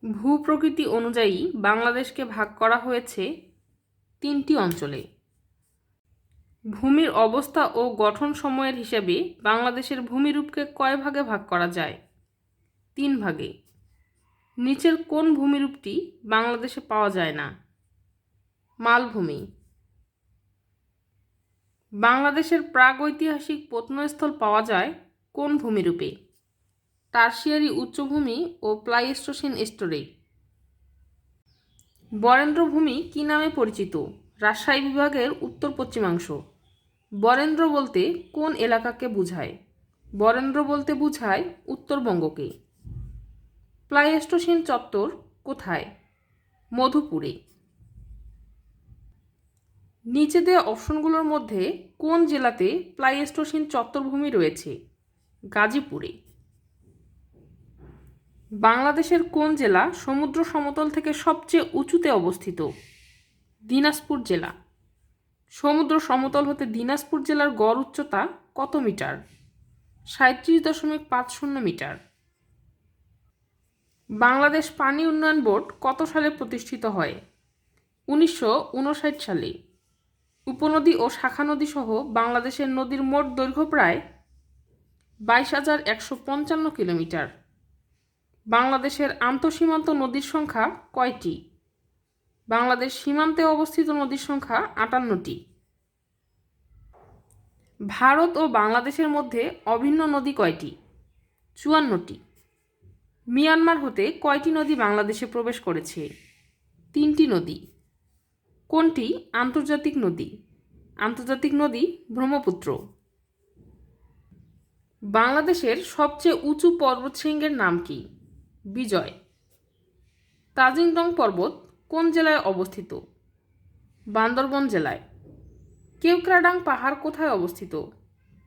ভূপ্রকৃতি অনুযায়ী বাংলাদেশকে ভাগ করা হয়েছে 3টি অঞ্চলে। ভূমির অবস্থা ও গঠন সময়ের হিসাবে বাংলাদেশের ভূমিরূপকে কয় ভাগে ভাগ করা যায়? 3 ভাগে। নিচের কোন ভূমিরূপটি বাংলাদেশে পাওয়া যায় না? মালভূমি। বাংলাদেশের প্রাগৈতিহাসিক প্রত্নস্থল পাওয়া যায় কোন ভূমিরূপে? টারশিয়ারি উচ্চভূমি ও প্লাইস্টোসিন স্তরে। বরেন্দ্রভূমি কি নামে পরিচিত? রাজশাহী বিভাগের উত্তর পশ্চিমাংশ। বরেন্দ্র বলতে কোন এলাকাকে বোঝায়? বরেন্দ্র বলতে বোঝায় উত্তরবঙ্গকে। প্লাইস্টোসিন চত্বর কোথায়? মধুপুরে। নিচে দেওয়া অপশনগুলোর মধ্যে কোন জেলাতে প্লাইস্টোসিন চত্বরভূমি রয়েছে? গাজীপুরে। বাংলাদেশের কোন জেলা সমুদ্র সমতল থেকে সবচেয়ে উঁচুতে অবস্থিত? দিনাজপুর জেলা। সমুদ্র সমতল হতে দিনাজপুর জেলার গড় উচ্চতা কত মিটার? 37.50 মিটার। বাংলাদেশ পানি উন্নয়ন বোর্ড কত সালে প্রতিষ্ঠিত হয়? 1959 সালে। উপনদী ও শাখা নদী সহ বাংলাদেশের নদীর মোট দৈর্ঘ্য প্রায় 22,155 কিলোমিটার। বাংলাদেশের আন্তঃসীমান্ত নদীর সংখ্যা কয়টি? বাংলাদেশ সীমান্তে অবস্থিত নদীর সংখ্যা 58টি। ভারত ও বাংলাদেশের মধ্যে অভিন্ন নদী কয়টি? 54টি। মিয়ানমার হতে কয়টি নদী বাংলাদেশে প্রবেশ করেছে? 3টি নদী। কোনটি আন্তর্জাতিক নদী? আন্তর্জাতিক নদী ব্রহ্মপুত্র। বাংলাদেশের সবচেয়ে উঁচু পর্বতশৃঙ্গের নাম কি? বিজয়। তাজিংডং পর্বত কোন জেলায় অবস্থিত? বান্দরবন জেলায়। কেওক্রাডাং পাহাড় কোথায় অবস্থিত?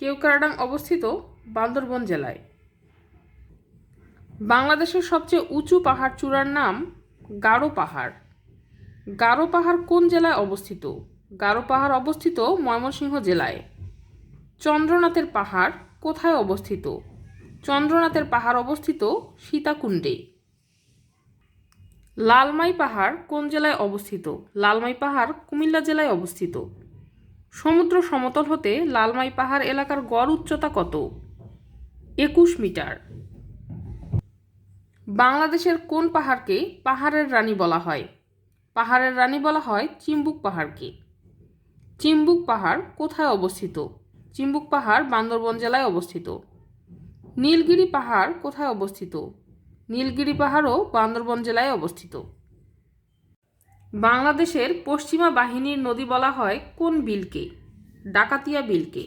কেওক্রাডাং অবস্থিত বান্দরবন জেলায়। বাংলাদেশের সবচেয়ে উঁচু পাহাড় চূড়ার নাম গারো পাহাড়। গারো পাহাড় কোন জেলায় অবস্থিত? গারো পাহাড় অবস্থিত ময়মনসিংহ জেলায়। চন্দ্রনাথের পাহাড় কোথায় অবস্থিত? চন্দ্রনাথের পাহাড় অবস্থিত সীতাকুণ্ডে। লালমাই পাহাড় কোন জেলায় অবস্থিত? লালমাই পাহাড় কুমিল্লা জেলায় অবস্থিত। সমুদ্র সমতল হতে লালমাই পাহাড় এলাকার গড় উচ্চতা কত? 21 মিটার। বাংলাদেশের কোন পাহাড়কে পাহাড়ের রানী বলা হয়? পাহাড়ের রানী বলা হয় চিম্বুক পাহাড়কে। চিম্বুক পাহাড় কোথায় অবস্থিত? চিম্বুক পাহাড় বান্দরবন জেলায় অবস্থিত। নীলগিরি পাহাড় কোথায় অবস্থিত? নীলগিরি পাহাড়ও বান্দরবন জেলায় অবস্থিত। বাংলাদেশের পশ্চিমা বাহিনীর নদী বলা হয় কোন বিলকে? ডাকাতিয়া বিলকে।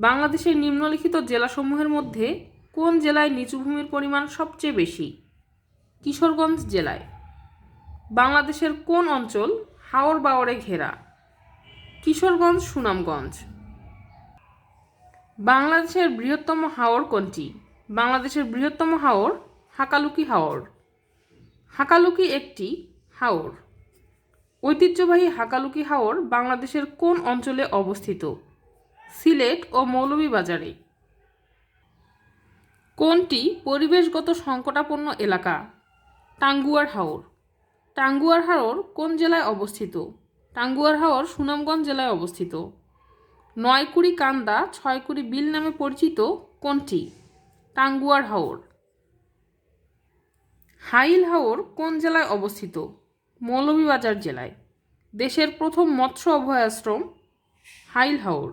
বাংলাদেশের নিম্নলিখিত জেলাসমূহের মধ্যে কোন জেলায় নিচু ভূমির পরিমাণ সবচেয়ে বেশি? কিশোরগঞ্জ জেলায়। বাংলাদেশের কোন অঞ্চল হাওর বাওরে ঘেরা? কিশোরগঞ্জ, সুনামগঞ্জ। বাংলাদেশের বৃহত্তম হাওর কোনটি? বাংলাদেশের বৃহত্তম হাওর হাকালুকি হাওর। হাকালুকি একটি হাওর। ঐতিহ্যবাহী হাকালুকি হাওর বাংলাদেশের কোন অঞ্চলে অবস্থিত? সিলেট ও মৌলভীবাজারে। কোনটি পরিবেশগত সংকটাপন্ন এলাকা? টাঙ্গুয়ার হাওর। টাঙ্গুয়ার হাওর কোন জেলায় অবস্থিত? টাঙ্গুয়ার হাওর সুনামগঞ্জ জেলায় অবস্থিত। 9 কুড়ি কান্দা 6 কুড়ি বিল নামে পরিচিত কোনটি? টাঙ্গুয়ার হাওর। হাইল হাওর কোন জেলায় অবস্থিত? মৌলভীবাজার জেলায়। দেশের প্রথম মৎস্য অভয়াশ্রম হাইল হাওর।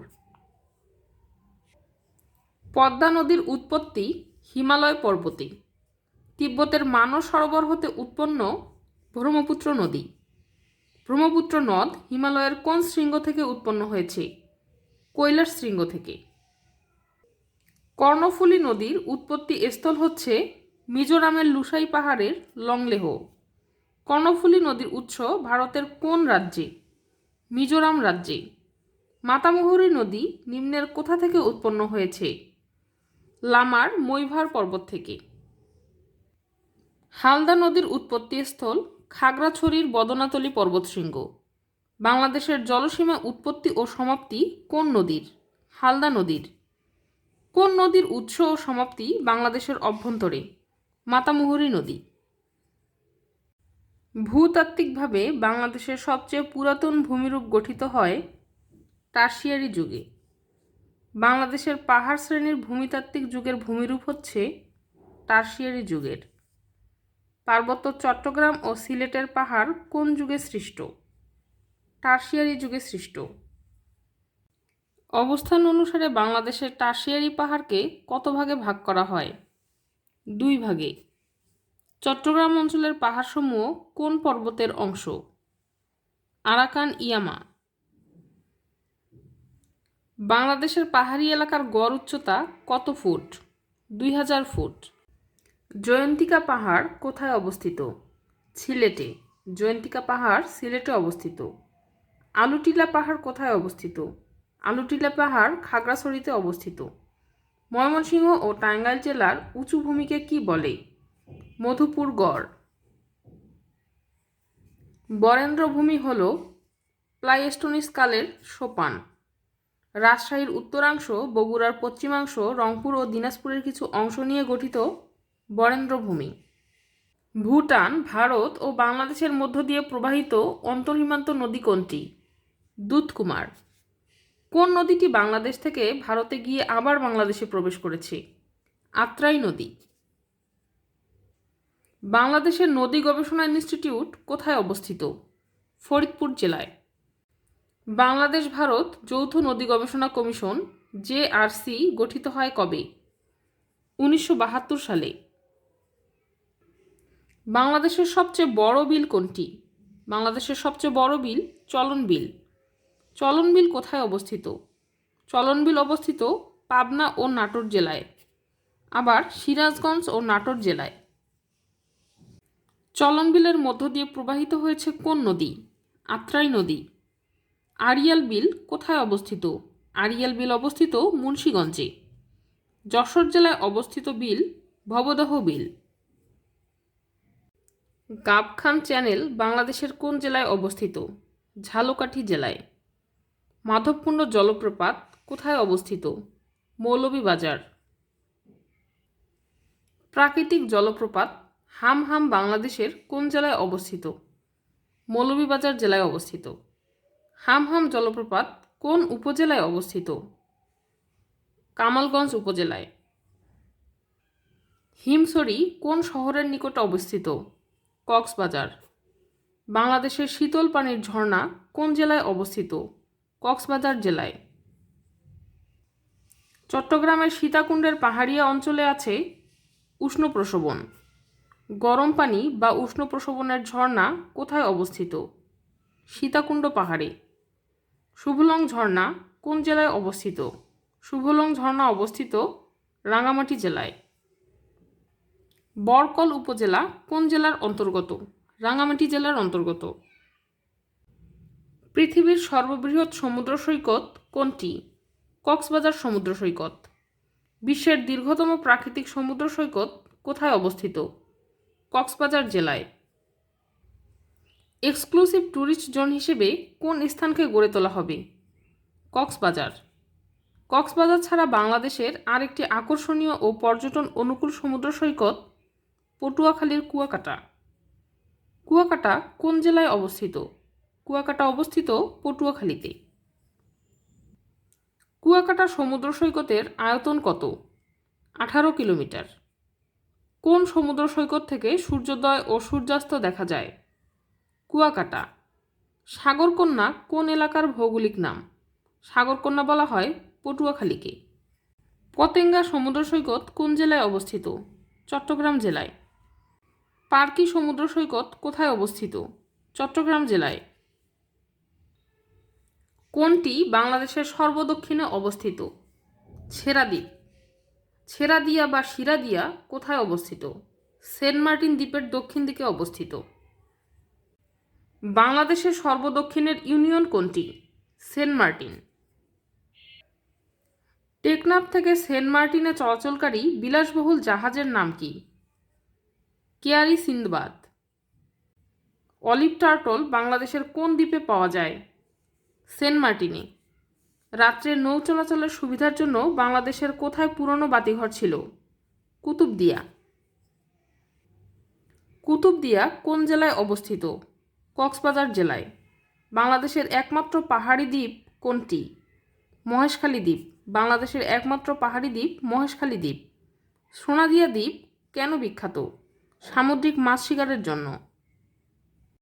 পদ্মা নদীর উৎপত্তি হিমালয় পর্বতে। তিব্বতের মানস সরোবর হতে উৎপন্ন ব্রহ্মপুত্র নদী। ব্রহ্মপুত্র নদ হিমালয়ের কোন শৃঙ্গ থেকে উৎপন্ন হয়েছে? কৈলাস শৃঙ্গ থেকে। কর্ণফুলী নদীর উৎপত্তি স্থল হচ্ছে মিজোরামের লুসাই পাহাড়ের লংলেহ। কর্ণফুলী নদীর উৎস ভারতের কোন রাজ্যে? মিজোরাম রাজ্যে। মাতামুহুরী নদী নিম্নের কোথা থেকে উৎপন্ন হয়েছে? লামার মৈভার পর্বত থেকে। হালদা নদীর উৎপত্তিস্থল খাগড়াছড়ির বদনাতলী পর্বতশৃঙ্গ। বাংলাদেশের জলসীমা উৎপত্তি ও সমাপ্তি কোন নদীর? হালদা নদীর। কোন নদীর উৎস ও সমাপ্তি বাংলাদেশের অভ্যন্তরে? মাতামুহুরী নদী। ভূতাত্ত্বিকভাবে বাংলাদেশের সবচেয়ে পুরাতন ভূমিরূপ গঠিত হয় টারশিয়ারি যুগে। বাংলাদেশের পাহাড় শ্রেণীর ভূমিতাত্ত্বিক যুগের ভূমিরূপ হচ্ছে টারশিয়ারি যুগের। পার্বত্য চট্টগ্রাম ও সিলেটের পাহাড় কোন যুগে সৃষ্ট? টারশিয়ারি যুগে সৃষ্ট। অবস্থান অনুসারে বাংলাদেশের টারশিয়ারি পাহাড়কে কত ভাগে ভাগ করা হয়? 2 ভাগে। চট্টগ্রাম অঞ্চলের পাহাড়সমূহ কোন পর্বতের অংশ? আরাকান ইয়ামা। বাংলাদেশের পাহাড়ি এলাকার গড় উচ্চতা কত ফুট? 2000 ফুট। জয়ন্তিকা পাহাড় কোথায় অবস্থিত? সিলেটে। জয়ন্তিকা পাহাড় সিলেটে অবস্থিত। আলুটিলা পাহাড় কোথায় অবস্থিত? আলুটিলা পাহাড় খাগড়াছড়িতে অবস্থিত। ময়মনসিংহ ও টাঙ্গাইল জেলার উঁচু ভূমিকে কি বলে? মধুপুর গড়। বরেন্দ্র ভূমি হল প্লাইস্টোসিন কালের সোপান। রাজশাহীর উত্তরাংশ, বগুড়ার পশ্চিমাংশ, রংপুর ও দিনাজপুরের কিছু অংশ নিয়ে গঠিত বরেন্দ্র ভূমি। ভুটান, ভারত ও বাংলাদেশের মধ্য দিয়ে প্রবাহিত অন্তর্হিমান্ত নদী কোনটি? দুধকুমার। কোন নদীটি বাংলাদেশ থেকে ভারতে গিয়ে আবার বাংলাদেশে প্রবেশ করেছে? আত্রাই নদী। বাংলাদেশের নদী গবেষণা ইনস্টিটিউট কোথায় অবস্থিত? ফরিদপুর জেলায়। বাংলাদেশ ভারত যৌথ নদী গবেষণা কমিশন JRC গঠিত হয় কবে? 1972 সালে। বাংলাদেশের সবচেয়ে বড় বিল কোনটি? বাংলাদেশের সবচেয়ে বড় বিল চলন বিল। চলন বিল কোথায় অবস্থিত? চলন বিল অবস্থিত পাবনা ও নাটোর জেলায়, আবার সিরাজগঞ্জ ও নাটোর জেলায়। চলন বিলের মধ্য দিয়ে প্রবাহিত হয়েছে কোন নদী? আত্রাই নদী। আড়িয়াল বিল কোথায় অবস্থিত? আড়িয়াল বিল অবস্থিত মুন্সিগঞ্জে। যশোর জেলায় অবস্থিত বিল ভবদহ বিল। গাবখান চ্যানেল বাংলাদেশের কোন জেলায় অবস্থিত? ঝালকাঠি জেলায়। মাধবকুণ্ড জলপ্রপাত কোথায় অবস্থিত? মৌলভীবাজার। প্রাকৃতিক জলপ্রপাত হামহাম বাংলাদেশের কোন জেলায় অবস্থিত? মৌলভীবাজার জেলায় অবস্থিত। হামহাম জলপ্রপাত কোন উপজেলায় অবস্থিত? কামালগঞ্জ উপজেলায়। হিমছড়ি কোন শহরের নিকটে অবস্থিত? কক্সবাজার। বাংলাদেশের শীতল পানির ঝর্ণা কোন জেলায় অবস্থিত? কক্সবাজার জেলায়। চট্টগ্রামের সীতাকুণ্ডের পাহাড়িয়া অঞ্চলে আছে উষ্ণ প্রসবন। গরম পানি বা উষ্ণ প্রসবনের ঝর্ণা কোথায় অবস্থিত? সীতাকুণ্ড পাহাড়ে। শুভলং ঝর্ণা কোন জেলায় অবস্থিত? শুভলং ঝর্ণা অবস্থিত রাঙ্গামাটি জেলায়। বরকল উপজেলা কোন জেলার অন্তর্গত? রাঙ্গামাটি জেলার অন্তর্গত। পৃথিবীর সর্ববৃহৎ সমুদ্র সৈকত কোনটি? কক্সবাজার সমুদ্র সৈকত। বিশ্বের দীর্ঘতম প্রাকৃতিক সমুদ্র সৈকত কোথায় অবস্থিত? কক্সবাজার জেলায়। এক্সক্লুসিভ ট্যুরিস্ট জোন হিসেবে কোন স্থানকে গড়ে তোলা হবে? কক্সবাজার। কক্সবাজার ছাড়া বাংলাদেশের আরেকটি আকর্ষণীয় ও পর্যটন অনুকূল সমুদ্র সৈকত পটুয়াখালীর কুয়াকাটা। কুয়াকাটা কোন জেলায় অবস্থিত? কুয়াকাটা অবস্থিত পটুয়াখালীতে। কুয়াকাটা সমুদ্র সৈকতের আয়তন কত? 18 কিলোমিটার। কোন সমুদ্র সৈকত থেকে সূর্যোদয় ও সূর্যাস্ত দেখা যায়? কুয়াকাটা। সাগরকন্যা কোন এলাকার ভৌগোলিক নাম? সাগরকন্যা বলা হয় পটুয়াখালীকে। পতেঙ্গা সমুদ্র সৈকত কোন জেলায় অবস্থিত? চট্টগ্রাম জেলায়। পার্কি সমুদ্র সৈকত কোথায় অবস্থিত? চট্টগ্রাম জেলায়। কোনটি বাংলাদেশের সর্বদক্ষিণে অবস্থিত? ছেড়াদ্বীপ। ছেড়াদিয়া বা শিরাদিয়া কোথায় অবস্থিত? সেন্ট মার্টিন দ্বীপের দক্ষিণ দিকে অবস্থিত। বাংলাদেশের সর্বদক্ষিণের ইউনিয়ন কোনটি? সেন্ট মার্টিন। টেকনাফ থেকে সেন্ট মার্টিনে চলাচলকারী বিলাসবহুল জাহাজের নাম কি? কেয়ারি সিন্দবাদ। অলিভ টার্টল বাংলাদেশের কোন দ্বীপে পাওয়া যায়? সেন্ট মার্টিনে। রাত্রে নৌ চলাচলের সুবিধার জন্য বাংলাদেশের কোথায় পুরনো বাতিঘর ছিল? কুতুবদিয়া। কুতুবদিয়া কোন জেলায় অবস্থিত? কক্সবাজার জেলায়। বাংলাদেশের একমাত্র পাহাড়ি দ্বীপ কোনটি? মহেশখালী দ্বীপ। বাংলাদেশের একমাত্র পাহাড়ি দ্বীপ মহেশখালী দ্বীপ। সোনাদিয়া দ্বীপ কেন বিখ্যাত? সামুদ্রিক মাছ শিকারের জন্য।